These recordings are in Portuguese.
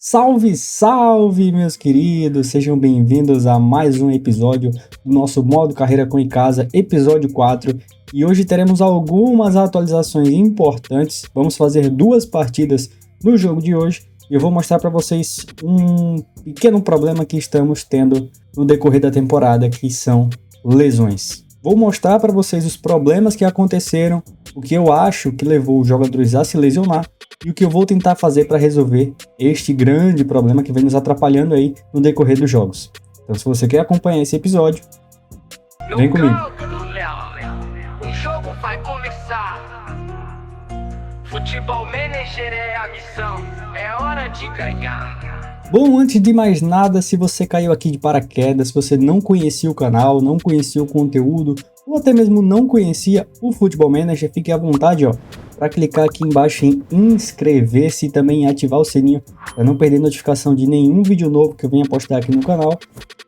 Salve, salve, meus queridos! Sejam bem-vindos a mais um episódio do nosso Modo Carreira com Icasa, episódio 4. E hoje teremos algumas atualizações importantes. Vamos fazer 2 partidas no jogo de hoje. E eu vou mostrar para vocês um pequeno problema que estamos tendo no decorrer da temporada, que são lesões. Vou mostrar para vocês os problemas que aconteceram, o que eu acho que levou os jogadores a se lesionar e o que eu vou tentar fazer para resolver este grande problema que vem nos atrapalhando aí no decorrer dos jogos. Então, se você quer acompanhar esse episódio, vem comigo. O jogo vai começar. Futebol Manager é a missão. É hora de ganhar. Bom, antes de mais nada, se você caiu aqui de paraquedas, se você não conhecia o canal, não conhecia o conteúdo, ou até mesmo não conhecia o Futebol Manager, fique à vontade, para clicar aqui embaixo em inscrever-se e também ativar o sininho para não perder notificação de nenhum vídeo novo que eu venha postar aqui no canal.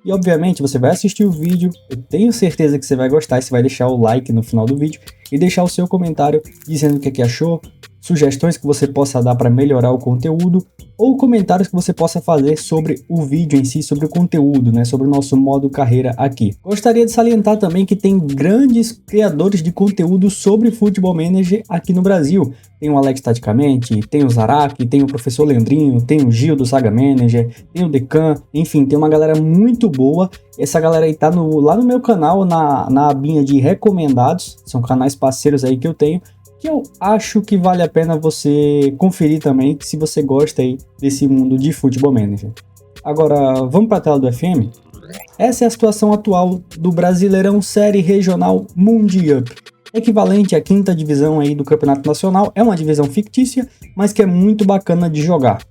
E obviamente você vai assistir o vídeo, eu tenho certeza que você vai gostar, você vai deixar o like no final do vídeo e deixar o seu comentário dizendo o que achou, sugestões que você possa dar para melhorar o conteúdo ou comentários que você possa fazer sobre o vídeo em si, sobre o conteúdo, né, sobre o nosso modo carreira aqui. Gostaria de salientar também que tem grandes criadores de conteúdo sobre Futebol Manager aqui no Brasil. Tem o Alex Taticamente, tem o Zaraki, tem o Professor Leandrinho, tem o Gil do Saga Manager, tem o Decan, enfim, tem uma galera muito boa. Essa galera aí tá lá no meu canal, na abinha de recomendados, são canais parceiros aí que eu tenho, que eu acho que vale a pena você conferir também, se você gosta aí desse mundo de Futebol Manager. Agora, vamos para a tela do FM? Essa é a situação atual do Brasileirão Série Regional Mundial, equivalente à 5ª divisão aí do Campeonato Nacional. É uma divisão fictícia, mas que é muito bacana de jogar.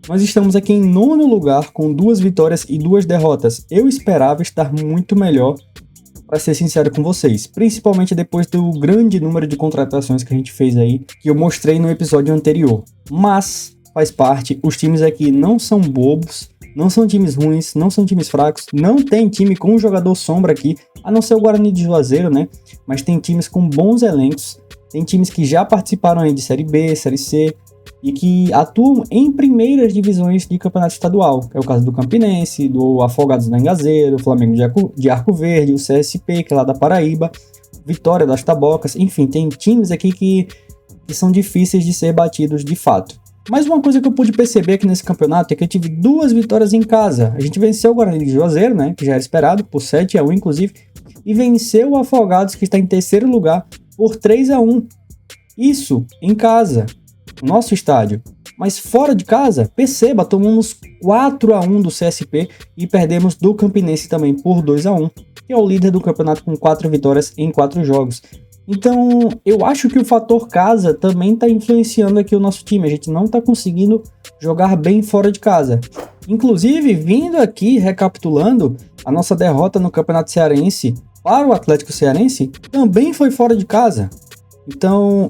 Nós estamos aqui em 9º lugar, com 2 vitórias e 2 derrotas. Eu esperava estar muito melhor, para ser sincero com vocês, principalmente depois do grande número de contratações que a gente fez aí, que eu mostrei no episódio anterior. Mas faz parte, os times aqui não são bobos, não são times ruins, não são times fracos, não tem time com um jogador sombra aqui, a não ser o Guarani de Juazeiro, né? Mas tem times com bons elencos, tem times que já participaram aí de Série B, Série C, e que atuam em primeiras divisões de campeonato estadual. É o caso do Campinense, do Afogados da Engazeira, o Flamengo de Arco Verde, o CSP, que é lá da Paraíba, Vitória das Tabocas, enfim, tem times aqui que são difíceis de ser batidos de fato. Mas uma coisa que eu pude perceber aqui nesse campeonato é que eu tive 2 vitórias em casa. A gente venceu o Guarani de Juazeiro, né, que já era esperado, por 7-1 inclusive, e venceu o Afogados, que está em 3º lugar, por 3-1. Isso em casa, no nosso estádio. Mas fora de casa, perceba, tomamos 4-1 do CSP e perdemos do Campinense também por 2-1, que é o líder do campeonato com 4 vitórias em 4 jogos. Então, eu acho que o fator casa também está influenciando aqui o nosso time. A gente não está conseguindo jogar bem fora de casa. Inclusive, vindo aqui, recapitulando, a nossa derrota no Campeonato Cearense para o Atlético Cearense também foi fora de casa. Então,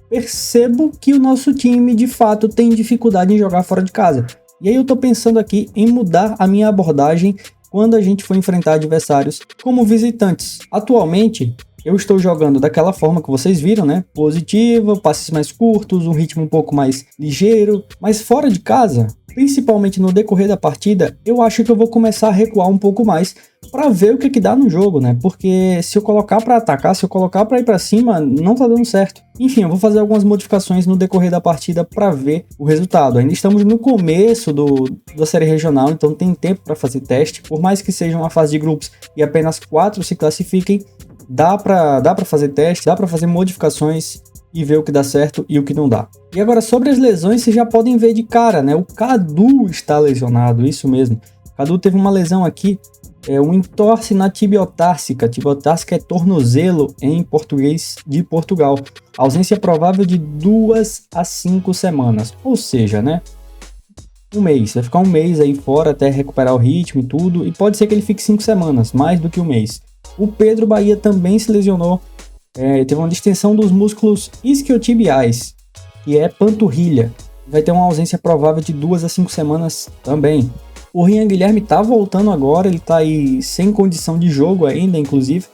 percebo que o nosso time, de fato, tem dificuldade em jogar fora de casa. E aí eu tô pensando aqui em mudar a minha abordagem quando a gente for enfrentar adversários como visitantes. Atualmente, eu estou jogando daquela forma que vocês viram, né? Positiva, passes mais curtos, um ritmo um pouco mais ligeiro. Mas fora de casa, principalmente no decorrer da partida, eu acho que eu vou começar a recuar um pouco mais para ver o que dá no jogo, né? Porque se eu colocar para atacar, se eu colocar para ir para cima, não tá dando certo. Enfim, eu vou fazer algumas modificações no decorrer da partida para ver o resultado. Ainda estamos no começo da série regional, então tem tempo para fazer teste. Por mais que seja uma fase de grupos e apenas 4 se classifiquem, dá para fazer teste, dá para fazer modificações e ver o que dá certo e o que não dá. E agora, sobre as lesões, vocês já podem ver de cara, né? O Cadu está lesionado, isso mesmo. O Cadu teve uma lesão aqui, um entorse na tibiotársica. Tibiotársica é tornozelo em português de Portugal. Ausência provável de 2 a 5 semanas. Ou seja, né? Um mês. Vai ficar um mês aí fora até recuperar o ritmo e tudo. E pode ser que ele fique 5 semanas, mais do que um mês. O Pedro Bahia também se lesionou. Teve uma distensão dos músculos isquiotibiais, que é panturrilha. Vai ter uma ausência provável de 2 a 5 semanas também. O Rian Guilherme tá voltando agora, ele tá aí sem condição de jogo ainda, inclusive,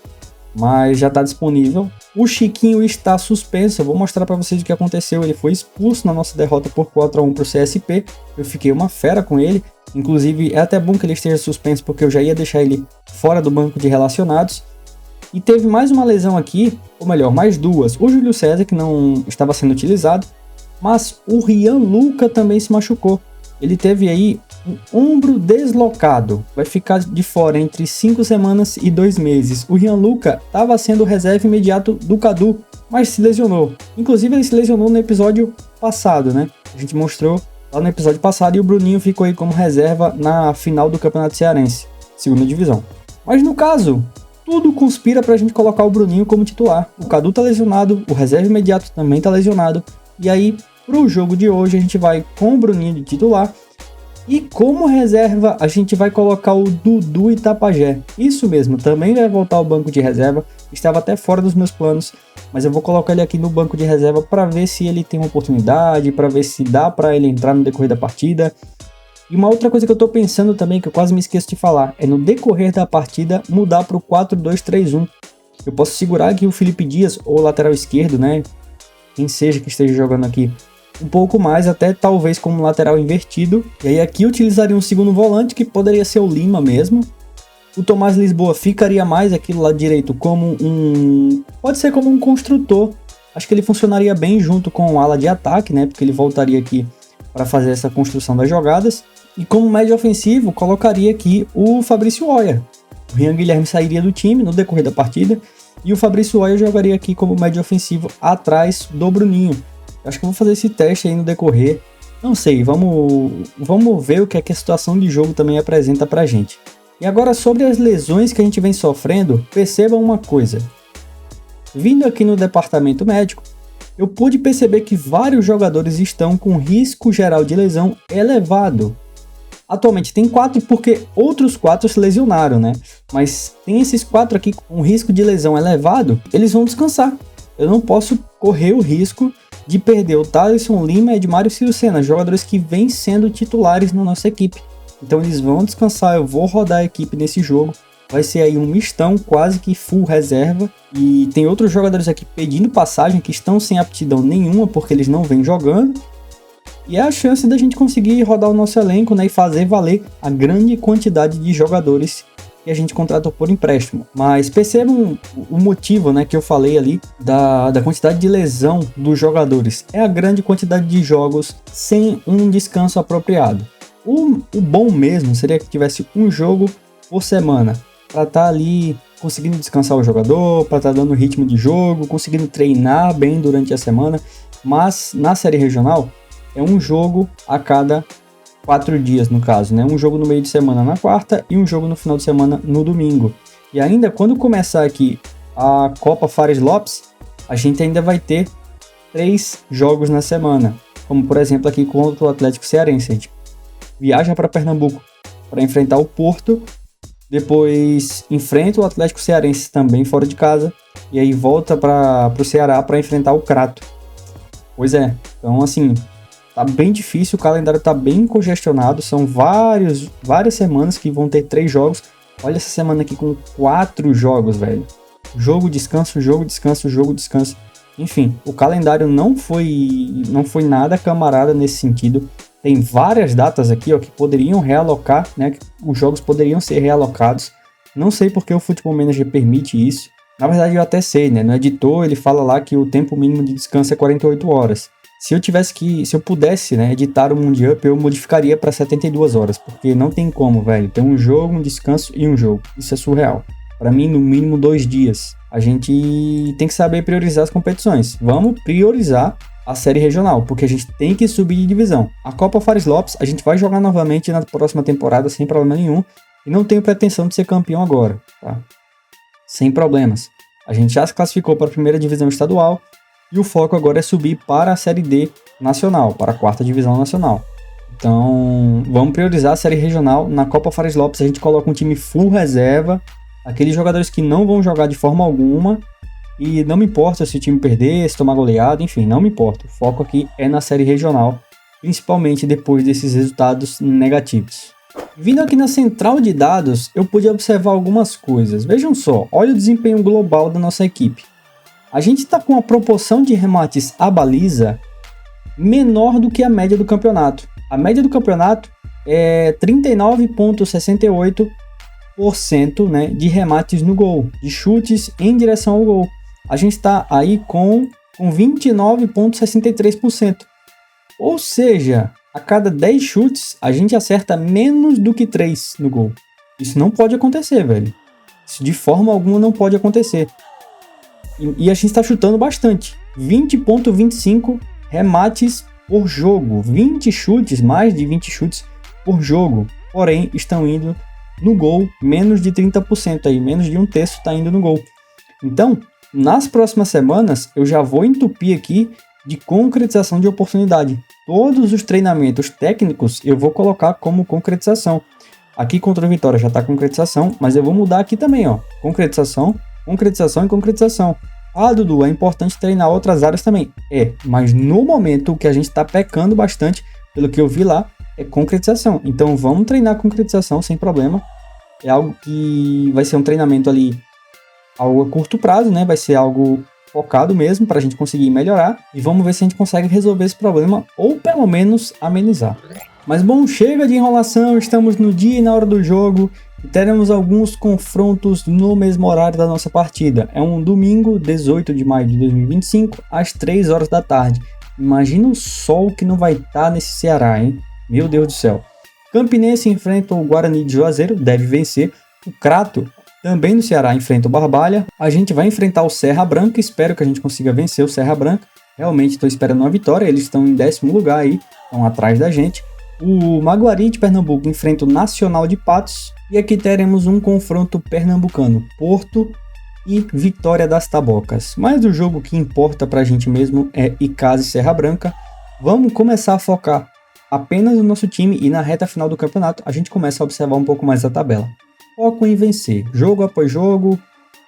mas já tá disponível. O Chiquinho está suspenso, eu vou mostrar para vocês o que aconteceu. Ele foi expulso na nossa derrota por 4-1 para o CSP, eu fiquei uma fera com ele. Inclusive é até bom que ele esteja suspenso, porque eu já ia deixar ele fora do banco de relacionados. E teve mais uma lesão aqui, ou melhor, mais duas. O Júlio César, que não estava sendo utilizado, mas o Rian Luca também se machucou. Ele teve aí um ombro deslocado, vai ficar de fora entre 5 semanas e 2 meses. O Rian Luca estava sendo reserva imediato do Cadu, mas se lesionou. Inclusive ele se lesionou no episódio passado, né? A gente mostrou lá no episódio passado e o Bruninho ficou aí como reserva na final do Campeonato Cearense, segunda divisão. Mas no caso, tudo conspira pra gente colocar o Bruninho como titular. O Cadu tá lesionado, o reserva imediato também tá lesionado. E aí, pro jogo de hoje, a gente vai com o Bruninho de titular. E como reserva, a gente vai colocar o Dudu Itapajé. Isso mesmo, também vai voltar ao banco de reserva. Estava até fora dos meus planos, mas eu vou colocar ele aqui no banco de reserva para ver se ele tem uma oportunidade, para ver se dá para ele entrar no decorrer da partida. E uma outra coisa que eu tô pensando também, que eu quase me esqueço de falar, é no decorrer da partida mudar pro 4-2-3-1. Eu posso segurar aqui o Felipe Dias, ou lateral esquerdo, né? Quem seja que esteja jogando aqui, um pouco mais, até talvez como lateral invertido. E aí aqui eu utilizaria um segundo volante, que poderia ser o Lima mesmo. O Tomás Lisboa ficaria mais aqui do lado direito como pode ser como um construtor. Acho que ele funcionaria bem junto com o ala de ataque, né? Porque ele voltaria aqui para fazer essa construção das jogadas. E como médio ofensivo, colocaria aqui o Fabrício Oia. O Rian Guilherme sairia do time no decorrer da partida. E o Fabrício Oia jogaria aqui como médio ofensivo atrás do Bruninho. Eu acho que eu vou fazer esse teste aí no decorrer. Não sei, vamos ver o que é que a situação de jogo também apresenta pra gente. E agora sobre as lesões que a gente vem sofrendo, percebam uma coisa. Vindo aqui no departamento médico, eu pude perceber que vários jogadores estão com risco geral de lesão elevado. Atualmente tem 4 porque outros 4 se lesionaram, né? Mas tem esses 4 aqui com risco de lesão elevado, eles vão descansar. Eu não posso correr o risco de perder o Thaleson Lima e Edmário Cirucena, jogadores que vêm sendo titulares na nossa equipe. Então eles vão descansar, eu vou rodar a equipe nesse jogo. Vai ser aí um mistão, quase que full reserva. E tem outros jogadores aqui pedindo passagem que estão sem aptidão nenhuma porque eles não vêm jogando. E é a chance da gente conseguir rodar o nosso elenco, né, e fazer valer a grande quantidade de jogadores que a gente contratou por empréstimo. Mas percebam o motivo, né, que eu falei ali da quantidade de lesão dos jogadores. É a grande quantidade de jogos sem um descanso apropriado. O bom mesmo seria que tivesse um jogo por semana para estar ali conseguindo descansar o jogador, para estar dando ritmo de jogo, conseguindo treinar bem durante a semana. Mas na série regional é um jogo a cada 4 dias, no caso, né? Um jogo no meio de semana na quarta e um jogo no final de semana no domingo. E ainda quando começar aqui a Copa Fares Lopes, a gente ainda vai ter 3 jogos na semana, como por exemplo aqui contra o Atlético Cearense. A gente viaja para Pernambuco para enfrentar o Porto, depois enfrenta o Atlético Cearense também fora de casa, e aí volta para o Ceará para enfrentar o Crato. Pois é, então assim, tá bem difícil, o calendário tá bem congestionado, são várias semanas que vão ter 3 jogos. Olha essa semana aqui com 4 jogos, velho. Jogo, descanso, jogo, descanso, jogo, descanso. Enfim, o calendário não foi nada camarada nesse sentido. Tem várias datas aqui, ó, que poderiam realocar, né? Os jogos poderiam ser realocados. Não sei porque o Football Manager permite isso. Na verdade, eu até sei, né? No editor, ele fala lá que o tempo mínimo de descanso é 48 horas. Se eu pudesse, né, editar o Mundial, eu modificaria para 72 horas, porque não tem como, velho. Tem um jogo, um descanso e um jogo. Isso é surreal. Para mim, no mínimo 2 dias. A gente tem que saber priorizar as competições. Vamos priorizar a série regional, porque a gente tem que subir de divisão. A Copa Fares Lopes, a gente vai jogar novamente na próxima temporada sem problema nenhum. E não tenho pretensão de ser campeão agora, tá? Sem problemas. A gente já se classificou para a primeira divisão estadual. E o foco agora é subir para a Série D nacional, para a 4ª divisão nacional. Então, vamos priorizar a série regional. Na Copa Fares Lopes a gente coloca um time full reserva, aqueles jogadores que não vão jogar de forma alguma. E não me importa se o time perder, se tomar goleada, enfim, não me importa. O foco aqui é na série regional, principalmente depois desses resultados negativos. Vindo aqui na central de dados, eu pude observar algumas coisas. Vejam só, olha o desempenho global da nossa equipe. A gente está com a proporção de remates à baliza menor do que a média do campeonato. A média do campeonato é 39,68%, né, de remates no gol, de chutes em direção ao gol. A gente está aí com 29,63%. Ou seja, a cada 10 chutes, a gente acerta menos do que 3 no gol. Isso não pode acontecer, velho. Isso de forma alguma não pode acontecer. E a gente está chutando bastante. 20,25 remates por jogo. 20 chutes, mais de 20 chutes por jogo. Porém, estão indo no gol menos de 30% aí. Menos de um terço está indo no gol. Então, nas próximas semanas, eu já vou entupir aqui de concretização de oportunidade. Todos os treinamentos técnicos eu vou colocar como concretização. Aqui contra o Vitória já está concretização, mas eu vou mudar aqui também, ó. Concretização, concretização e concretização. Ah, Dudu, é importante treinar outras áreas também. Mas no momento o que a gente está pecando bastante, pelo que eu vi lá, é concretização. Então vamos treinar concretização sem problema. É algo que vai ser um treinamento ali algo a curto prazo, né? Vai ser algo focado mesmo para a gente conseguir melhorar e vamos ver se a gente consegue resolver esse problema ou pelo menos amenizar. Mas bom, chega de enrolação, estamos no dia e na hora do jogo e teremos alguns confrontos no mesmo horário da nossa partida. É um domingo, 18 de maio de 2025, às 3 horas da tarde. Imagina o sol que não vai estar nesse Ceará, hein? Meu Deus do céu. Campinense enfrenta o Guarani de Juazeiro, deve vencer. O Crato também no Ceará enfrenta o Barbalha. A gente vai enfrentar o Serra Branca. Espero que a gente consiga vencer o Serra Branca. Realmente estou esperando uma vitória. Eles estão em 10º lugar aí, estão atrás da gente. O Maguari de Pernambuco enfrenta o Nacional de Patos. E aqui teremos um confronto pernambucano. Porto e Vitória das Tabocas. Mas o jogo que importa pra gente mesmo é Icasa e Serra Branca. Vamos começar a focar apenas no nosso time e na reta final do campeonato a gente começa a observar um pouco mais a tabela. Foco em vencer, jogo após jogo,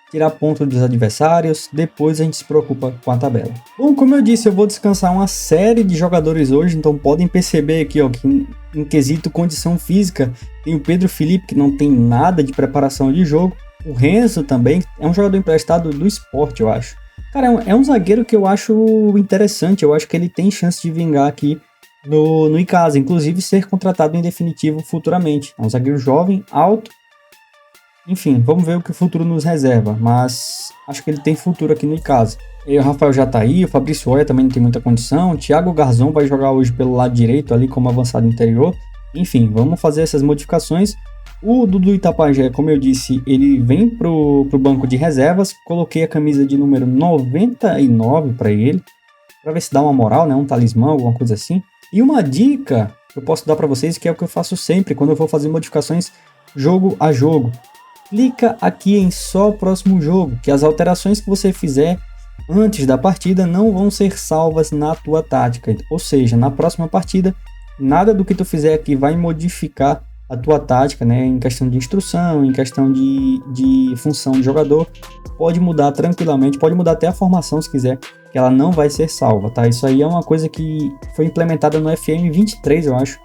tirar ponto dos adversários, depois a gente se preocupa com a tabela. Bom, como eu disse, eu vou descansar uma série de jogadores hoje, então podem perceber aqui, ó, que em quesito condição física, tem o Pedro Felipe, que não tem nada de preparação de jogo, o Renzo também, é um jogador emprestado do Sport, eu acho. Cara, é um zagueiro que eu acho interessante, eu acho que ele tem chance de vingar aqui no Icasa, inclusive ser contratado em definitivo futuramente. É um zagueiro jovem, alto. Enfim, vamos ver o que o futuro nos reserva, mas acho que ele tem futuro aqui no Icasa. E o Rafael já tá aí, o Fabrício Oia também não tem muita condição, o Thiago Garzon vai jogar hoje pelo lado direito ali como avançado interior. Enfim, vamos fazer essas modificações. O Dudu Itapajé, como eu disse, ele vem pro banco de reservas, coloquei a camisa de número 99 para ele, para ver se dá uma moral, né, um talismã, alguma coisa assim. E uma dica que eu posso dar para vocês, que é o que eu faço sempre quando eu vou fazer modificações jogo a jogo. Clica aqui em só próximo jogo, que as alterações que você fizer antes da partida não vão ser salvas na tua tática. Ou seja, na próxima partida, nada do que tu fizer aqui vai modificar a tua tática, né? Em questão de instrução, em questão de função de jogador. Pode mudar tranquilamente, pode mudar até a formação se quiser, que ela não vai ser salva, tá? Isso aí é uma coisa que foi implementada no FM 23, eu acho,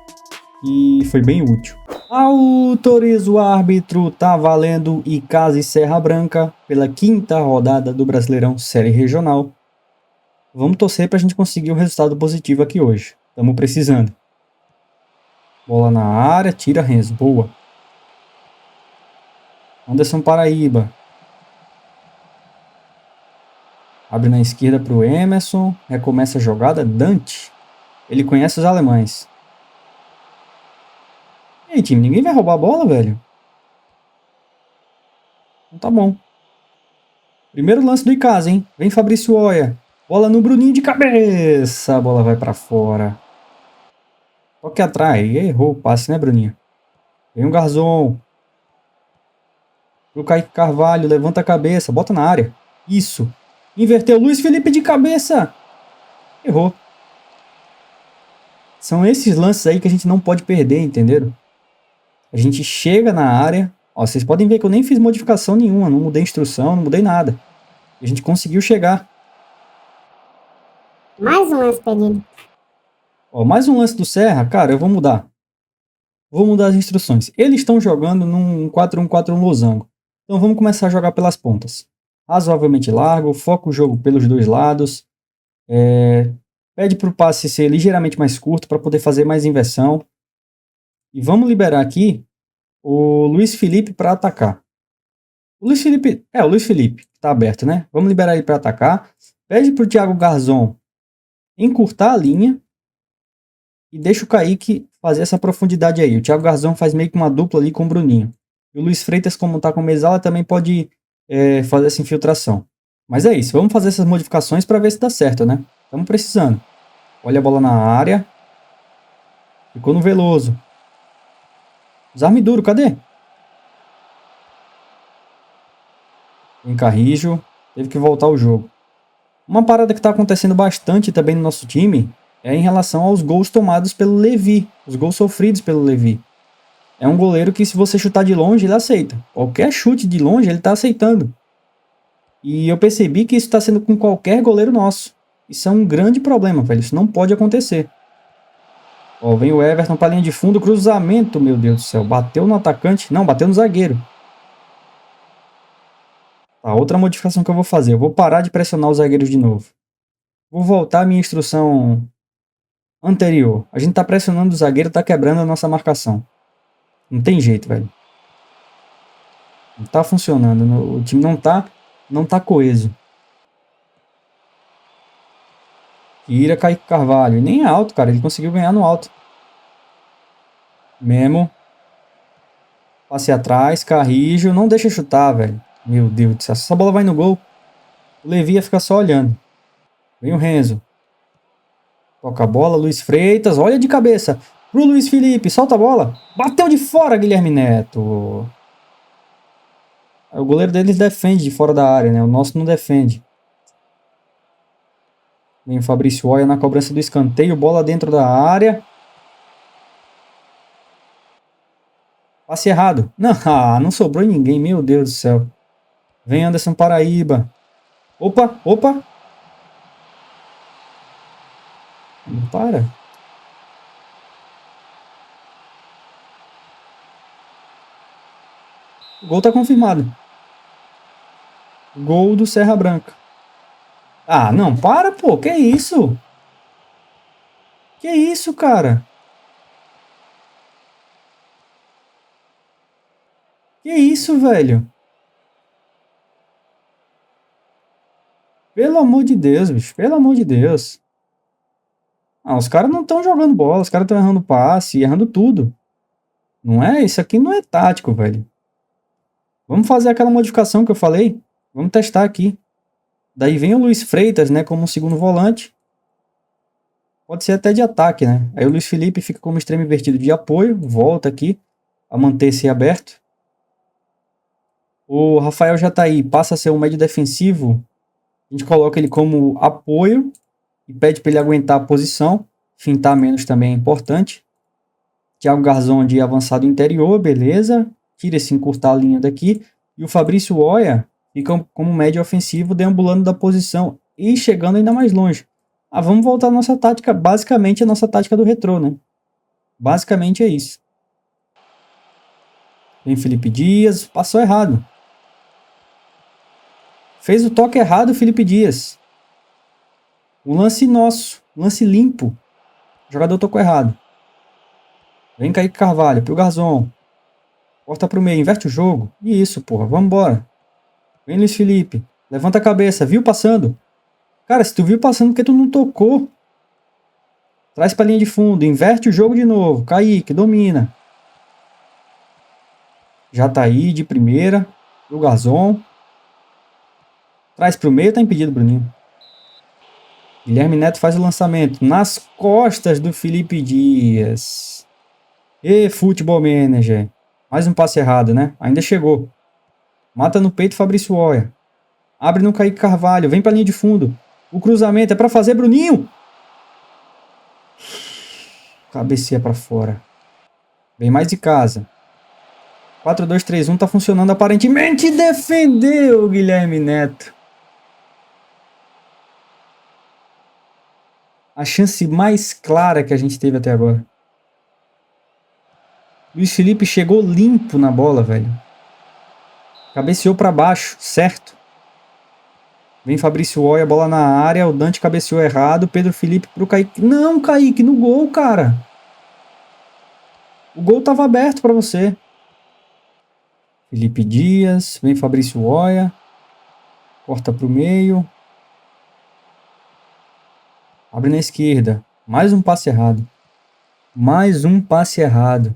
e foi bem útil. Autoriza o árbitro, tá valendo Icasa e Serra Branca pela 5ª rodada do Brasileirão Série Regional. Vamos torcer pra gente conseguir um resultado positivo aqui hoje. Estamos precisando. Bola na área, tira Renzo, boa. Anderson Paraíba. Abre na esquerda pro Emerson, recomeça a jogada, Dante. Ele conhece os alemães. E aí, time, ninguém vai roubar a bola, velho? Então tá bom. Primeiro lance do Icasa, hein? Vem Fabrício Oia. Bola no Bruninho de cabeça. A bola vai pra fora. Toque atrás. Errou o passe, né, Bruninho? Vem o Garzon. O Kaique Carvalho. Levanta a cabeça. Bota na área. Isso. Inverteu. Luiz Felipe de cabeça. Errou. São esses lances aí que a gente não pode perder, entenderam? A gente chega na área. Ó, vocês podem ver que eu nem fiz modificação nenhuma. Não mudei instrução, não mudei nada. E a gente conseguiu chegar. Mais um lance perdido. Ó, mais um lance do Serra. Cara, eu vou mudar. Vou mudar as instruções. Eles estão jogando num 4-1-4-1 losango. Então vamos começar a jogar pelas pontas. razoavelmente largo, foca o jogo pelos dois lados, pede para o passe ser ligeiramente mais curto para poder fazer mais inversão. E vamos liberar aqui o Luiz Felipe para atacar. O Luiz Felipe está aberto, né? Vamos liberar ele para atacar. Pede para o Thiago Garzon encurtar a linha e deixa o Kaique fazer essa profundidade aí. O Thiago Garzon faz meio que uma dupla ali com o Bruninho. E o Luiz Freitas, como tá com mesala, também pode fazer essa infiltração. Mas é isso, vamos fazer essas modificações para ver se dá certo, né? Estamos precisando. Olha a bola na área. Ficou no Veloso. Desarme duro, cadê? Em Carrijo. Teve que voltar o jogo. Uma parada que está acontecendo bastante também no nosso time é em relação aos gols tomados pelo Levi. Os gols sofridos pelo Levi. É um goleiro que, se você chutar de longe, ele aceita. Qualquer chute de longe, ele está aceitando. E eu percebi que isso está sendo com qualquer goleiro nosso. Isso é um grande problema, velho. Isso não pode acontecer. Ó, vem o Everton para a linha de fundo. Cruzamento, meu Deus do céu. Bateu no atacante. Não, bateu no zagueiro. Tá, outra modificação que eu vou fazer. Eu vou parar de pressionar os zagueiros de novo. Vou voltar à minha instrução anterior. A gente tá pressionando o zagueiro, tá quebrando a nossa marcação. Não tem jeito, velho. Não tá funcionando. O time não tá coeso. Tira Kaique Carvalho. E nem é alto, cara. Ele conseguiu ganhar no alto. Memo. Passe atrás. Carrijo. Não deixa chutar, velho. Meu Deus do céu. Se essa bola vai no gol, o Levi ia ficar só olhando. Vem o Renzo. Toca a bola. Luiz Freitas. Olha de cabeça. Pro Luiz Felipe. Solta a bola. Bateu de fora, Guilherme Neto. O goleiro deles defende de fora da área, né? O nosso não defende. Vem o Fabrício Oia na cobrança do escanteio. Bola dentro da área. Passe errado. Não sobrou ninguém. Meu Deus do céu. Vem Anderson Paraíba. Opa. Não para. O gol tá confirmado. Gol do Serra Branca. Não, para, pô. Que isso? Que isso, cara? Que isso, velho? Pelo amor de Deus, bicho. Pelo amor de Deus. Os caras não estão jogando bola. Os caras estão errando passe, errando tudo. Não é? Isso aqui não é tático, velho. Vamos fazer aquela modificação que eu falei. Vamos testar aqui. Daí vem o Luiz Freitas, né, como segundo volante. Pode ser até de ataque, né? Aí o Luiz Felipe fica como extremo invertido de apoio. Volta aqui a manter-se aberto. O Rafael Jataí passa a ser um médio defensivo. A gente coloca ele como apoio e pede para ele aguentar a posição. Fintar menos também é importante. Thiago Garzon de avançado interior, beleza. Tira esse encurtar a linha daqui. E o Fabrício Oia fica como médio ofensivo, deambulando da posição e chegando ainda mais longe. Vamos voltar à nossa tática, basicamente a nossa tática do retrô, né? Basicamente é isso. Vem Felipe Dias, passou errado. Fez o toque errado o Felipe Dias. Um lance nosso, um lance limpo. O jogador tocou errado. Vem Kaique Carvalho, pro Garzon. Corta pro meio, inverte o jogo. Isso, porra, vamos embora. Vem Luiz Felipe. Levanta a cabeça, viu passando? Cara, se tu viu passando, por que tu não tocou? Traz pra linha de fundo, inverte o jogo de novo. Kaique, domina. Já tá aí de primeira. Pro Garzon. Traz pro meio, tá impedido, Bruninho. Guilherme Neto faz o lançamento. Nas costas do Felipe Dias. Futebol Manager. Mais um passe errado, né? Ainda chegou. Mata no peito Fabrício Oia. Abre no Kaique Carvalho. Vem pra linha de fundo. O cruzamento é pra fazer, Bruninho. Cabeceia pra fora. Vem mais de casa. 4-2-3-1 tá funcionando aparentemente. Defendeu o Guilherme Neto. A chance mais clara que a gente teve até agora. Luiz Felipe chegou limpo na bola, velho. Cabeceou pra baixo, certo. Vem Fabrício Oia, bola na área, o Dante cabeceou errado, Pedro Felipe pro Kaique. Não, Kaique, no gol, cara. O gol tava aberto pra você. Felipe Dias, vem Fabrício Oia, corta pro meio. Abre na esquerda, mais um passe errado. Mais um passe errado.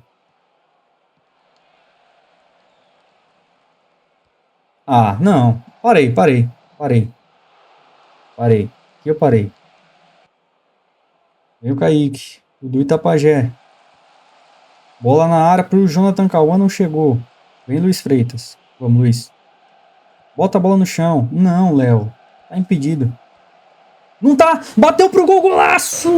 Ah, não. Parei. Aqui eu parei. Vem o Kaique. O do Itapajé. Bola na área pro Jonathan Cauã, não chegou. Vem Luiz Freitas. Vamos, Luiz. Bota a bola no chão. Não, Léo. Tá impedido. Não tá! Bateu pro gol, golaço!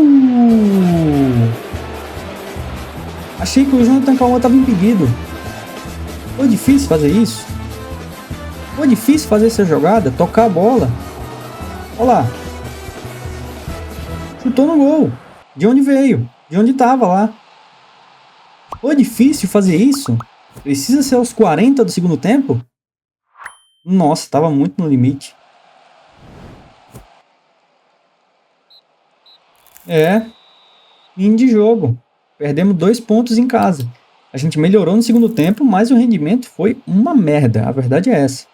Achei que o Jonathan Cauã tava impedido. Foi difícil fazer isso. Foi difícil fazer essa jogada, tocar a bola. Olha lá. Chutou no gol. De onde veio? De onde tava lá? Foi difícil fazer isso? Precisa ser aos 40 do segundo tempo? Nossa, tava muito no limite. Fim de jogo. Perdemos 2 pontos em casa. A gente melhorou no segundo tempo, mas o rendimento foi uma merda. A verdade é essa.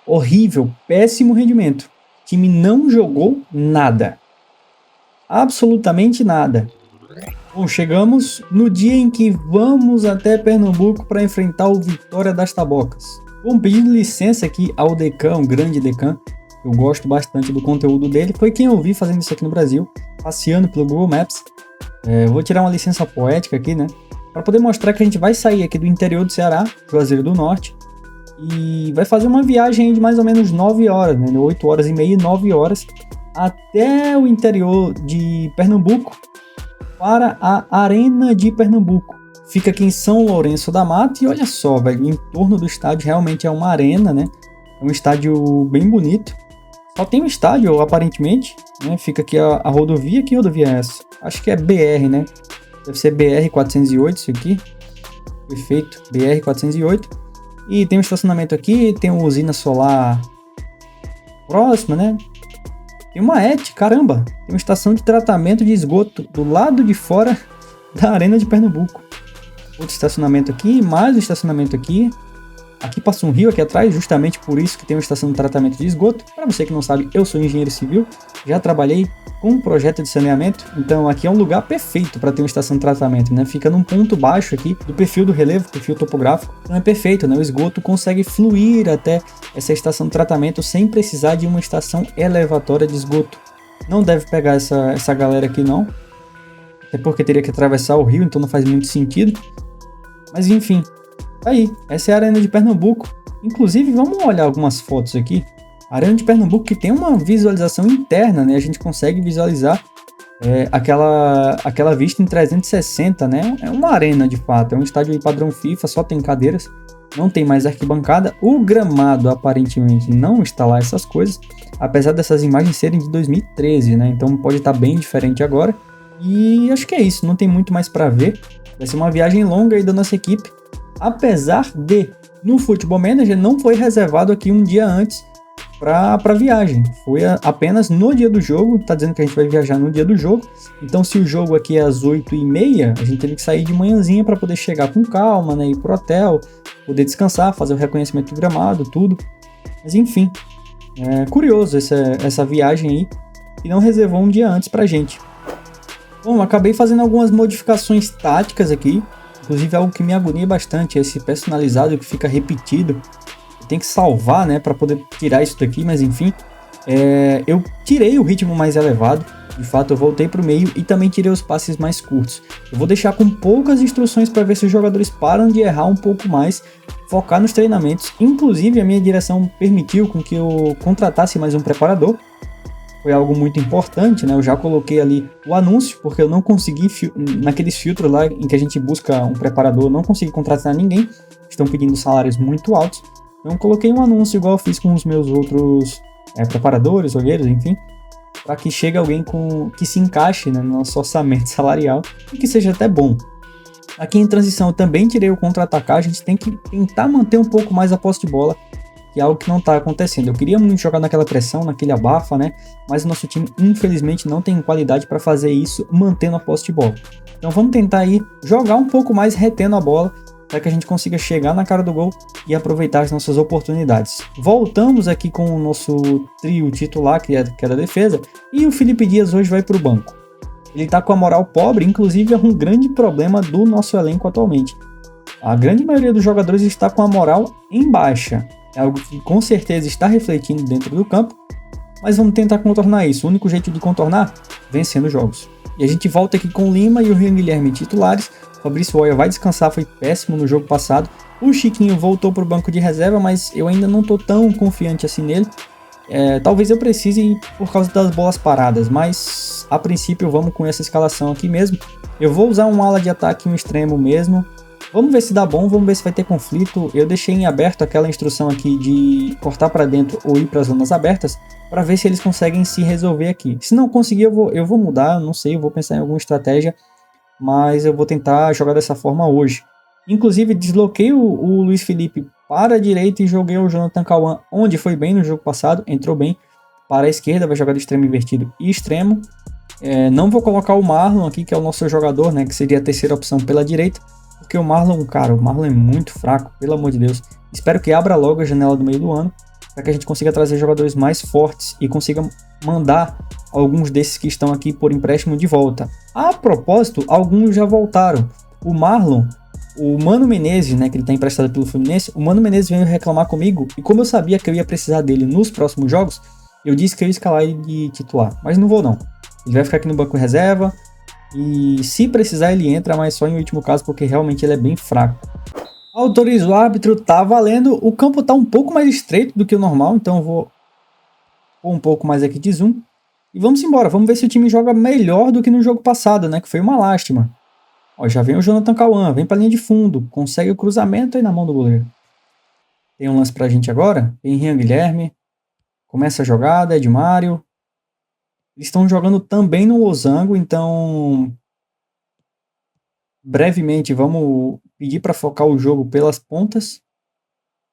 Horrível, péssimo rendimento. O time não jogou nada. Absolutamente nada. Bom, chegamos no dia em que vamos até Pernambuco para enfrentar o Vitória das Tabocas. Bom, pedindo licença aqui ao Decan, um grande Decan. Eu gosto bastante do conteúdo dele. Foi quem eu vi fazendo isso aqui no Brasil, passeando pelo Google Maps. Vou tirar uma licença poética aqui, né? Para poder mostrar que a gente vai sair aqui do interior do Ceará, Juazeiro do Norte, e vai fazer uma viagem de mais ou menos 9 horas, né? 8 horas e meia, 9 horas, até o interior de Pernambuco, para a Arena de Pernambuco. Fica aqui em São Lourenço da Mata, e olha só, velho, em torno do estádio realmente é uma arena, né? É um estádio bem bonito. Só tem um estádio, aparentemente, né? Fica aqui a rodovia. Que rodovia é essa? Acho que é BR, né? Deve ser BR-408 isso aqui. Perfeito, BR-408. E tem um estacionamento aqui, tem uma usina solar próxima, né? Tem uma caramba! Tem uma estação de tratamento de esgoto do lado de fora da Arena de Pernambuco. Outro estacionamento aqui, mais um estacionamento aqui. Aqui passa um rio aqui atrás, justamente por isso que tem uma estação de tratamento de esgoto. Para você que não sabe, eu sou engenheiro civil, já trabalhei com um projeto de saneamento, então aqui é um lugar perfeito para ter uma estação de tratamento, né? Fica num ponto baixo aqui do perfil do relevo, perfil topográfico, então é perfeito, né? O esgoto consegue fluir até essa estação de tratamento sem precisar de uma estação elevatória de esgoto. Não deve pegar essa galera aqui não, até porque teria que atravessar o rio, então não faz muito sentido. Mas enfim, aí, essa é a Arena de Pernambuco. Inclusive, vamos olhar algumas fotos aqui. A Arena de Pernambuco que tem uma visualização interna, né? A gente consegue visualizar aquela vista em 360, né? É uma arena, de fato. É um estádio padrão FIFA, só tem cadeiras. Não tem mais arquibancada. O gramado, aparentemente, não está lá essas coisas. Apesar dessas imagens serem de 2013, né? Então pode estar bem diferente agora. E acho que é isso. Não tem muito mais para ver. Vai ser uma viagem longa aí da nossa equipe. Apesar de, no Football Manager, não foi reservado aqui um dia antes para viagem. Foi apenas no dia do jogo. Tá dizendo que a gente vai viajar no dia do jogo. Então, se o jogo aqui é às 8h30, a gente teve que sair de manhãzinha para poder chegar com calma, né? Ir pro hotel, poder descansar, fazer o reconhecimento do gramado, tudo. Mas enfim, é curioso essa viagem aí. E não reservou um dia antes pra gente. Bom, acabei fazendo algumas modificações táticas aqui. Inclusive algo que me agonia bastante, esse personalizado que fica repetido. Tem que salvar, né, para poder tirar isso daqui, mas enfim. Eu tirei o ritmo mais elevado. De fato, eu voltei para o meio e também tirei os passes mais curtos. Eu vou deixar com poucas instruções para ver se os jogadores param de errar um pouco mais, focar nos treinamentos. Inclusive, a minha direção permitiu com que eu contratasse mais um preparador. Foi algo muito importante, né? Eu já coloquei ali o anúncio, porque eu não consegui, naqueles filtros lá em que a gente busca um preparador, eu não consegui contratar ninguém. Estão pedindo salários muito altos. Então eu coloquei um anúncio igual eu fiz com os meus outros preparadores, olheiros, enfim, para que chegue alguém que se encaixe, né, no nosso orçamento salarial e que seja até bom. Aqui em transição eu também tirei o contra-atacar, a gente tem que tentar manter um pouco mais a posse de bola. que é algo que não está acontecendo. Eu queria muito jogar naquela pressão, naquele abafa, né? Mas o nosso time, infelizmente, não tem qualidade para fazer isso mantendo a posse de bola. Então vamos tentar aí jogar um pouco mais retendo a bola, para que a gente consiga chegar na cara do gol e aproveitar as nossas oportunidades. Voltamos aqui com o nosso trio titular, que é da defesa, e o Felipe Dias hoje vai para o banco. Ele está com a moral pobre, inclusive é um grande problema do nosso elenco atualmente. A grande maioria dos jogadores está com a moral em baixa. É algo que com certeza está refletindo dentro do campo, mas vamos tentar contornar isso. O único jeito de contornar, vencendo jogos. E a gente volta aqui com o Lima e o Rian Guilherme titulares. Fabrício Oia vai descansar, foi péssimo no jogo passado. O Chiquinho voltou para o banco de reserva, mas eu ainda não estou tão confiante assim nele. Talvez eu precise por causa das bolas paradas, mas a princípio vamos com essa escalação aqui mesmo. Eu vou usar um ala de ataque e um extremo mesmo. Vamos ver se dá bom, vamos ver se vai ter conflito. Eu deixei em aberto aquela instrução aqui de cortar para dentro ou ir para as zonas abertas, para ver se eles conseguem se resolver aqui. Se não conseguir, eu vou mudar, não sei, eu vou pensar em alguma estratégia, mas eu vou tentar jogar dessa forma hoje. Inclusive, desloquei o Luiz Felipe para a direita e joguei o Jonathan Cauã, onde foi bem no jogo passado, entrou bem. Para a esquerda, vai jogar de extremo invertido e extremo. Não vou colocar o Marlon aqui, que é o nosso jogador, né, que seria a terceira opção pela direita, porque o Marlon é muito fraco, pelo amor de Deus. Espero que abra logo a janela do meio do ano, para que a gente consiga trazer jogadores mais fortes e consiga mandar alguns desses que estão aqui por empréstimo de volta. A propósito, alguns já voltaram. O Marlon, o Mano Menezes, né, que ele está emprestado pelo Fluminense, o Mano Menezes veio reclamar comigo, e como eu sabia que eu ia precisar dele nos próximos jogos, eu disse que eu ia escalar ele de titular, mas não vou não. Ele vai ficar aqui no banco reserva, e se precisar ele entra, mas só em último caso, porque realmente ele é bem fraco. Autoriza o árbitro, tá valendo. O campo tá um pouco mais estreito do que o normal, então eu vou pôr um pouco mais aqui de zoom. E vamos embora, vamos ver se o time joga melhor do que no jogo passado, né, que foi uma lástima. Ó, já vem o Jonathan Cauã, vem pra linha de fundo, consegue o cruzamento aí na mão do goleiro. Tem um lance pra gente agora, tem Rian Guilherme, começa a jogada, Edmário. Eles estão jogando também no losango, então brevemente vamos pedir para focar o jogo pelas pontas,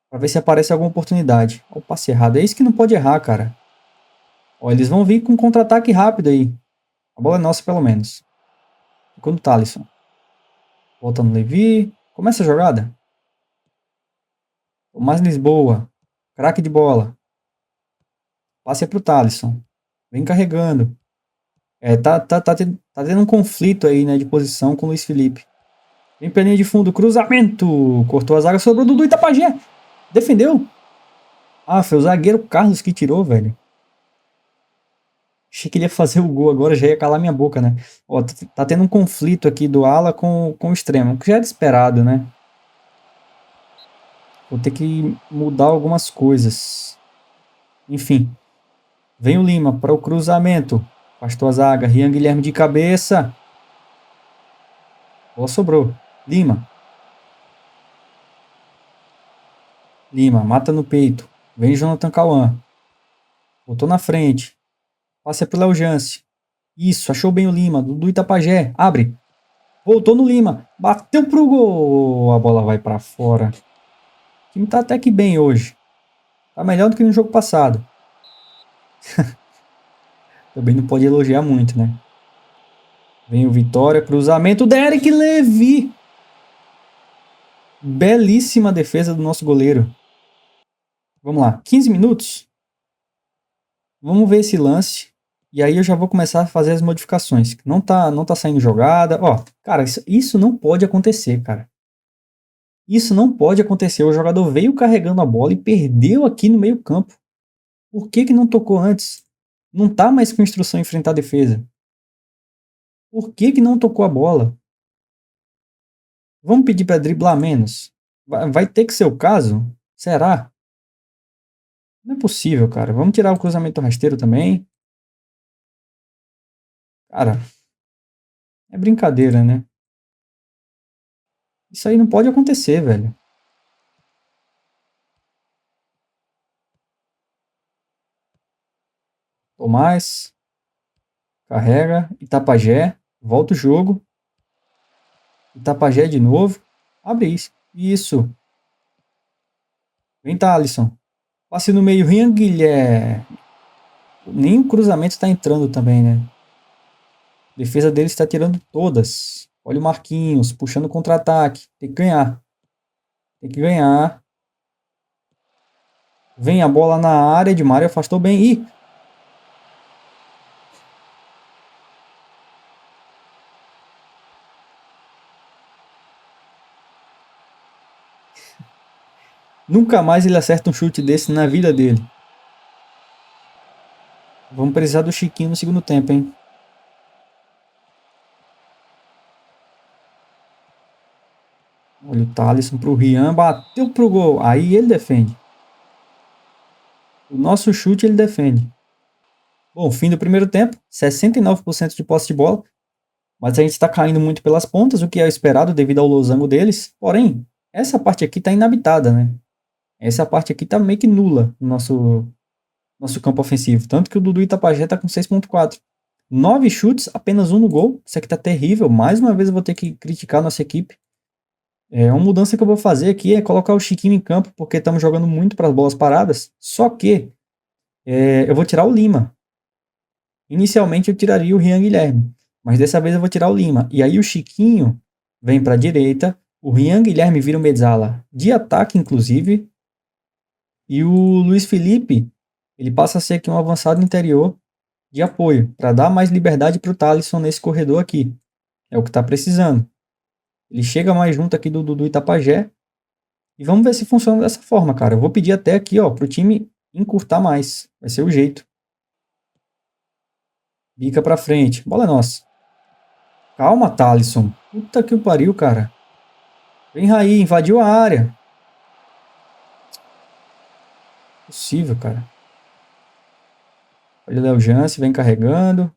para ver se aparece alguma oportunidade. Ó, o passe errado, é isso que não pode errar, cara. Ó, eles vão vir com um contra-ataque rápido aí. A bola é nossa, pelo menos. Ficou no Thalisson. Volta no Levi. Começa a jogada. Tomás Lisboa. Craque de bola. Passe é pro Thalisson. Vem carregando. Tá tendo um conflito aí, né, de posição com o Luiz Felipe. Vem pra linha de fundo, cruzamento. Cortou a zaga, sobrou Dudu Itapajé. Defendeu. Ah, foi o zagueiro Carlos que tirou, velho. Achei que ele ia fazer o gol agora, já ia calar minha boca, né? Ó, tá tendo um conflito aqui do ala com o extremo, que já era esperado, né? Vou ter que mudar algumas coisas. Enfim. Vem o Lima para o cruzamento. Afastou a zaga. Rian Guilherme de cabeça. Bola sobrou. Lima. Lima, mata no peito. Vem Jonathan Cauã. Botou na frente. Passa pro Léo Jance. Isso, achou bem o Lima. Do Itapajé. Abre. Voltou no Lima. Bateu pro gol. A bola vai para fora. O time tá até que bem hoje. Tá melhor do que no jogo passado. Também não pode elogiar muito, né? Vem o Vitória. Cruzamento. Derek Levi. Belíssima defesa do nosso goleiro. Vamos lá. 15 minutos. Vamos ver esse lance. E aí eu já vou começar a fazer as modificações. Não tá saindo jogada. Ó, cara, isso não pode acontecer, cara. Isso não pode acontecer. O jogador veio carregando a bola e perdeu aqui no meio campo. Por que não tocou antes? Não tá mais com instrução enfrentar a defesa. Por que não tocou a bola? Vamos pedir para driblar menos? Vai ter que ser o caso? Será? Não é possível, cara. Vamos tirar o cruzamento rasteiro também. Cara, é brincadeira, né? Isso aí não pode acontecer, velho. Tomás. Carrega. Itapajé. Volta o jogo. Itapajé de novo. Abre isso. Isso. Vem, Thalisson. Passe no meio, Rian Guilherme. Nem o cruzamento está entrando também, né? A defesa dele está tirando todas. Olha o Marquinhos, puxando contra-ataque. Tem que ganhar. Tem que ganhar. Vem a bola na área de Mário, afastou bem. Ih! Nunca mais ele acerta um chute desse na vida dele. Vamos precisar do Chiquinho no segundo tempo, hein? Olha o Thalisson pro Rian, bateu pro gol. Aí ele defende. O nosso chute ele defende. Bom, fim do primeiro tempo, 69% de posse de bola. Mas a gente está caindo muito pelas pontas, o que é esperado devido ao losango deles. Porém, essa parte aqui está inabitada, né? Essa parte aqui está meio que nula no nosso campo ofensivo. Tanto que o Dudu Itapajé está com 6.4. 9 chutes, apenas 1 no gol. Isso aqui está terrível. Mais uma vez eu vou ter que criticar a nossa equipe. Uma mudança que eu vou fazer aqui é colocar o Chiquinho em campo, porque estamos jogando muito para as bolas paradas. Só que eu vou tirar o Lima. Inicialmente eu tiraria o Rian Guilherme, mas dessa vez eu vou tirar o Lima. E aí o Chiquinho vem para a direita, o Rian Guilherme vira o mezzala de ataque, inclusive, e o Luiz Felipe, ele passa a ser aqui um avançado interior de apoio, para dar mais liberdade para o Thalisson nesse corredor aqui. É o que está precisando. Ele chega mais junto aqui do Dudu Itapajé, e vamos ver se funciona dessa forma, cara. Eu vou pedir até aqui, ó, pro time encurtar mais. Vai ser o jeito. Bica pra frente. Bola é nossa. Calma, Thalisson. Puta que o pariu, cara. Vem Raí, invadiu a área. Possível, cara. Olha o Léo Jance, vem carregando.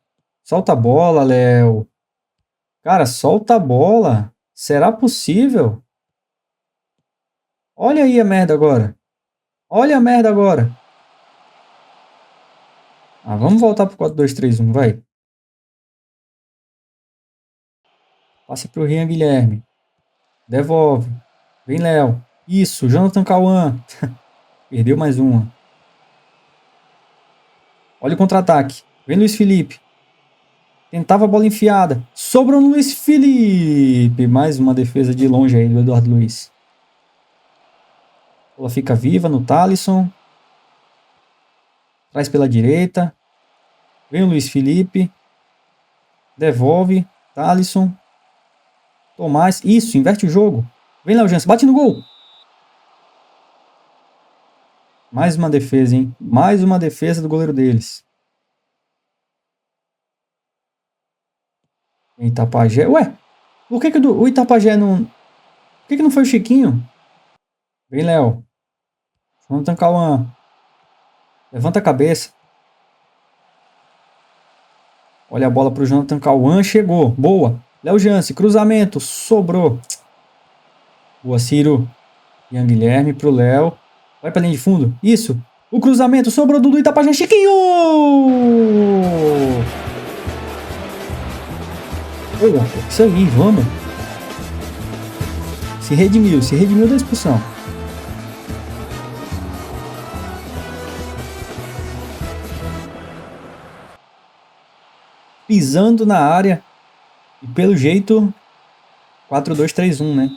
Solta a bola, Léo. Cara, solta a bola. Será possível? Olha aí a merda agora. Olha a merda agora. Vamos voltar pro 4-2-3-1, vai. Passa pro Rian Guilherme. Devolve. Vem Léo. Isso, Jonathan Cauã. Perdeu mais uma. Olha o contra-ataque. Vem Luiz Felipe. Tentava a bola enfiada. Sobrou no Luiz Felipe. Mais uma defesa de longe aí do Eduardo Luiz. A bola fica viva no Thalisson. Traz pela direita. Vem o Luiz Felipe. Devolve. Thalisson. Tomás. Isso, inverte o jogo. Vem Léo Jance. Bate no gol. Mais uma defesa, hein? Mais uma defesa do goleiro deles. Itapajé. Ué, por que o Itapajé não... Por que não foi o Chiquinho? Vem, Léo. Jonathan Cauã. Levanta a cabeça. Olha a bola pro Jonathan Cauã. Chegou. Boa. Léo Jance. Cruzamento. Sobrou. Boa, Ciro. Ian Guilherme pro Léo. Vai pra linha de fundo. Isso. O cruzamento. Sobrou do Itapajé. Chiquinho! Isso aí, vamos. Se redimiu da expulsão. Pisando na área. E pelo jeito 4-2-3-1, né?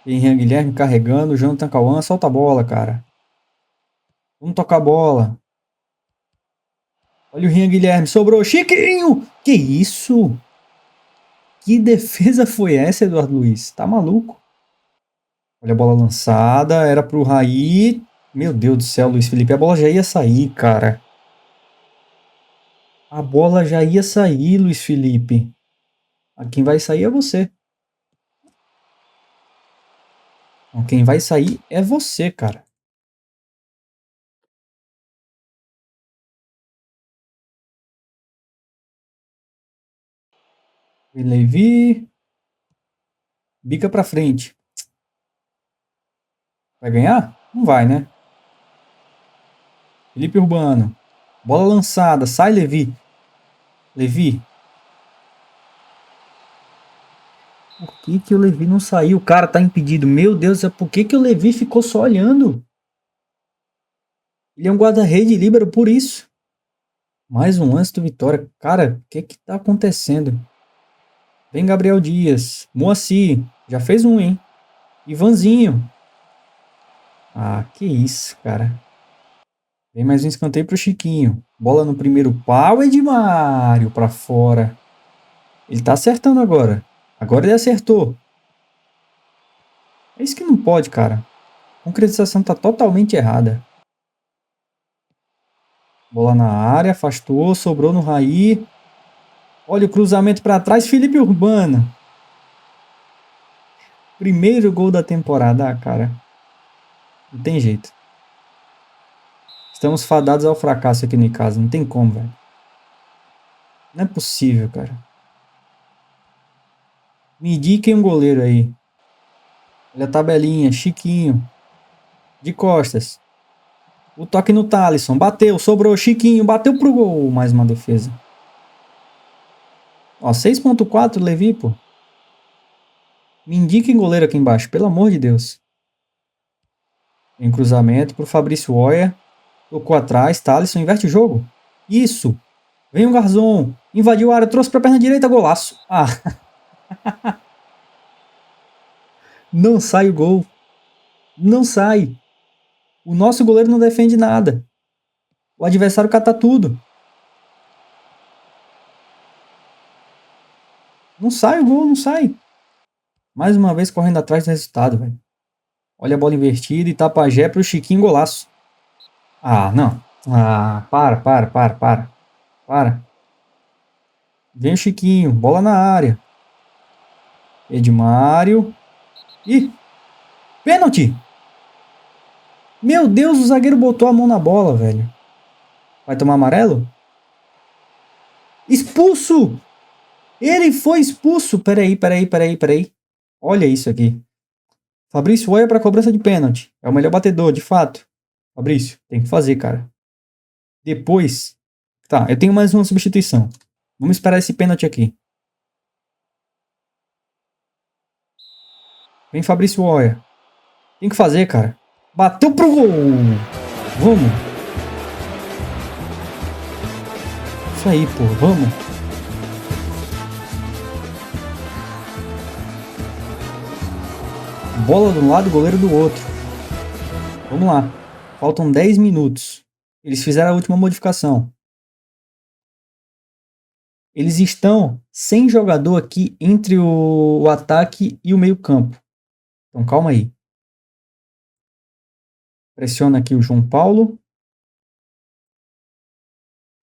Henrique Guilherme carregando, Jonathan Cauã, solta a bola, cara. Vamos tocar a bola. Olha o Rian Guilherme, sobrou, Chiquinho! Que isso? Que defesa foi essa, Eduardo Luiz? Tá maluco? Olha a bola lançada, era pro Raí. Meu Deus do céu, Luiz Felipe, a bola já ia sair, cara. A bola já ia sair, Luiz Felipe. Quem vai sair é você. Quem vai sair é você, cara. Levi. Bica pra frente. Vai ganhar? Não vai, né? Felipe Urbano. Bola lançada. Sai, Levi. Levi. Por que o Levi não saiu? O cara tá impedido. Meu Deus, por que o Levi ficou só olhando? Ele é um guarda-rede líbero por isso. Mais um lance do Vitória. Cara, o que tá acontecendo? Vem Gabriel Dias. Moacir. Já fez um, hein? Ivanzinho. Ah, que isso, cara. Vem mais um escanteio pro Chiquinho. Bola no primeiro pau. Edmário pra fora. Ele tá acertando agora. Agora ele acertou. É isso que não pode, cara. A concretização tá totalmente errada. Bola na área, afastou, sobrou no Raí. Olha o cruzamento para trás, Felipe Urbano. Primeiro gol da temporada, cara. Não tem jeito. Estamos fadados ao fracasso aqui no casa, não tem como, velho. Não é possível, cara. Me indiquem um goleiro aí. Olha a tabelinha, Chiquinho. De costas. O toque no Thalisson, bateu, sobrou, Chiquinho, bateu pro gol. Mais uma defesa. Ó, 6.4, Levi, pô. Me indiquem goleiro aqui embaixo, pelo amor de Deus. Em cruzamento pro Fabrício Oia. Tocou atrás, Thalisson, inverte o jogo. Isso. Vem o Garzon. Invadiu a área, trouxe pra perna direita, golaço. Ah. Não sai o gol. Não sai. O nosso goleiro não defende nada. O adversário cata tudo. Não sai o gol, não sai. Mais uma vez correndo atrás do resultado, velho. Olha a bola invertida e Tapajé pro Chiquinho, golaço. Ah, não. Ah, para. Vem o Chiquinho, bola na área. Edmário. Ih, pênalti. Meu Deus, o zagueiro botou a mão na bola, velho. Vai tomar amarelo? Expulso! Ele foi expulso! Peraí. Olha isso aqui. Fabrício Oia para cobrança de pênalti. É o melhor batedor, de fato. Fabrício, tem que fazer, cara. Depois... Tá, eu tenho mais uma substituição. Vamos esperar esse pênalti aqui. Vem Fabrício Oia. Tem que fazer, cara. Bateu pro gol! Vamos! Isso aí, pô, vamos! Bola de um lado, goleiro do outro. Vamos lá. Faltam 10 minutos. Eles fizeram a última modificação. Eles estão sem jogador aqui entre o ataque e o meio campo. Então calma aí. Pressiona aqui o João Paulo.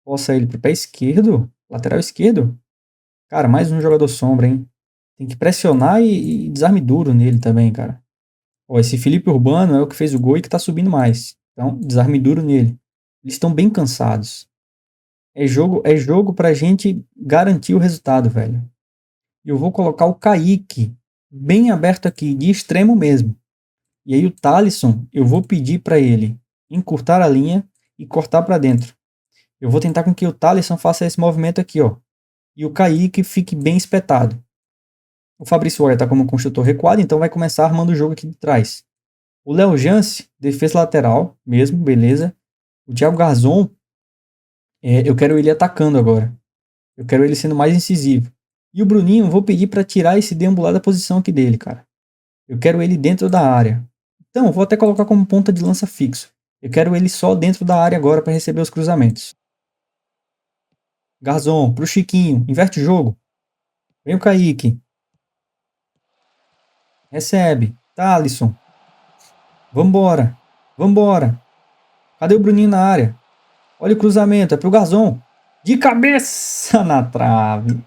Possa ele pro pé esquerdo. Lateral esquerdo. Cara, mais um jogador sombra, hein? Tem que pressionar e desarme duro nele também, cara. Ó, esse Felipe Urbano é o que fez o gol e que tá subindo mais. Então, desarme duro nele. Eles estão bem cansados. É jogo pra gente garantir o resultado, velho. E eu vou colocar o Kaique bem aberto aqui, de extremo mesmo. E aí o Thalisson, eu vou pedir para ele encurtar a linha e cortar para dentro. Eu vou tentar com que o Thalisson faça esse movimento aqui, ó. E o Kaique fique bem espetado. O Fabrício Oia tá como construtor recuado, então vai começar armando o jogo aqui de trás. O Léo Jance, defesa lateral, mesmo, beleza. O Thiago Garzon, eu quero ele atacando agora. Eu quero ele sendo mais incisivo. E o Bruninho, eu vou pedir para tirar esse deambular da posição aqui dele, cara. Eu quero ele dentro da área. Então, eu vou até colocar como ponta de lança fixo. Eu quero ele só dentro da área agora para receber os cruzamentos. Garzon, pro Chiquinho, inverte o jogo. Vem o Kaique. Recebe. Thalisson. Vambora. Cadê o Bruninho na área? Olha o cruzamento, é pro Garzon. De cabeça na trave.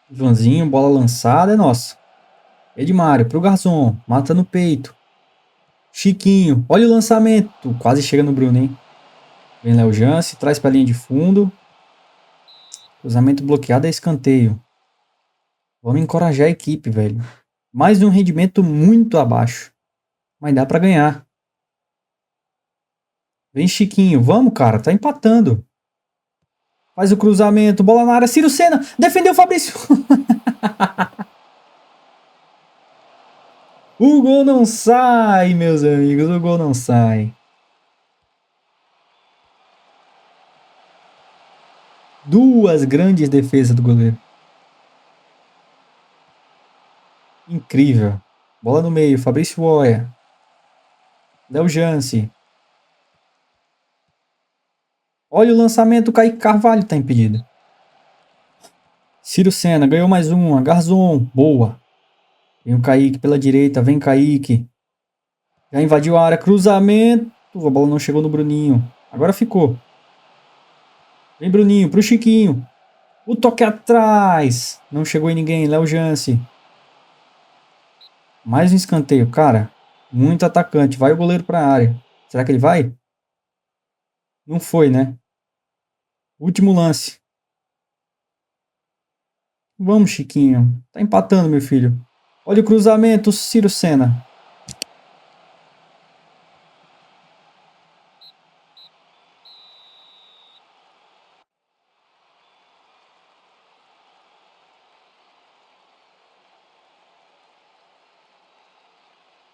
Ivanzinho, bola lançada, é nossa. Edmário, pro Garzon. Mata no peito. Chiquinho, olha o lançamento. Quase chega no Bruno, hein? Vem Léo Jance, traz pra linha de fundo. Cruzamento bloqueado é escanteio. Vamos encorajar a equipe, velho. Mais um rendimento muito abaixo. Mas dá pra ganhar. Vem Chiquinho, vamos, cara, tá empatando. Faz o cruzamento, bola na área, Ciro Senna, defendeu o Fabrício. O gol não sai, meus amigos, o gol não sai. Duas grandes defesas do goleiro. Incrível. Bola no meio, Fabrício Oia. Léo Jance. Olha o lançamento, o Kaique Carvalho tá impedido. Ciro Senna ganhou mais uma. Garzon, boa. Vem o Kaique pela direita, vem Kaique. Já invadiu a área, cruzamento. A bola não chegou no Bruninho. Agora ficou. Vem Bruninho, pro Chiquinho. O toque atrás. Não chegou em ninguém, Léo Jance. Mais um escanteio, cara. Muito atacante. Vai o goleiro pra área. Será que ele vai? Não foi, né? Último lance. Vamos, Chiquinho. Tá empatando, meu filho. Olha o cruzamento, Ciro Senna.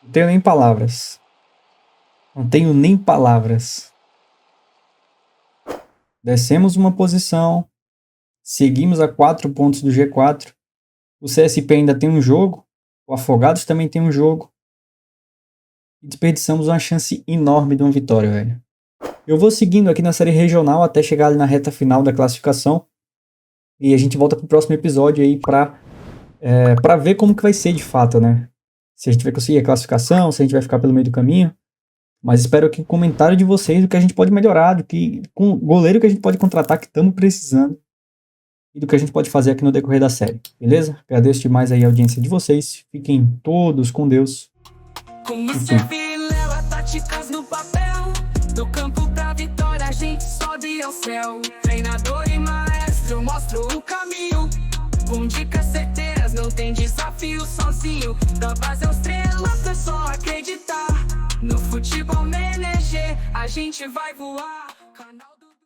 Não tenho nem palavras. Não tenho nem palavras. Descemos uma posição. Seguimos a 4 pontos do G4. O CSP ainda tem um jogo. O Afogados também tem um jogo. E desperdiçamos uma chance enorme de uma vitória, velho. Eu vou seguindo aqui na série regional até chegar ali na reta final da classificação. E a gente volta pro próximo episódio aí pra ver como que vai ser de fato, né? Se a gente vai conseguir a classificação, se a gente vai ficar pelo meio do caminho. Mas espero que o comentário de vocês, do que a gente pode melhorar, com o goleiro que a gente pode contratar, que estamos precisando. E do que a gente pode fazer aqui no decorrer da série, beleza? Agradeço demais aí a audiência de vocês. Fiquem todos com Deus. Com Mr. Vilela, táticas no papel. Do campo pra vitória, a gente sobe ao céu. Treinador e maestro, mostro o caminho. Com dicas certeiras, não tem desafio sozinho. Da base aos estrelas, é só acreditar. No Futebol Manager, a gente vai voar. Canal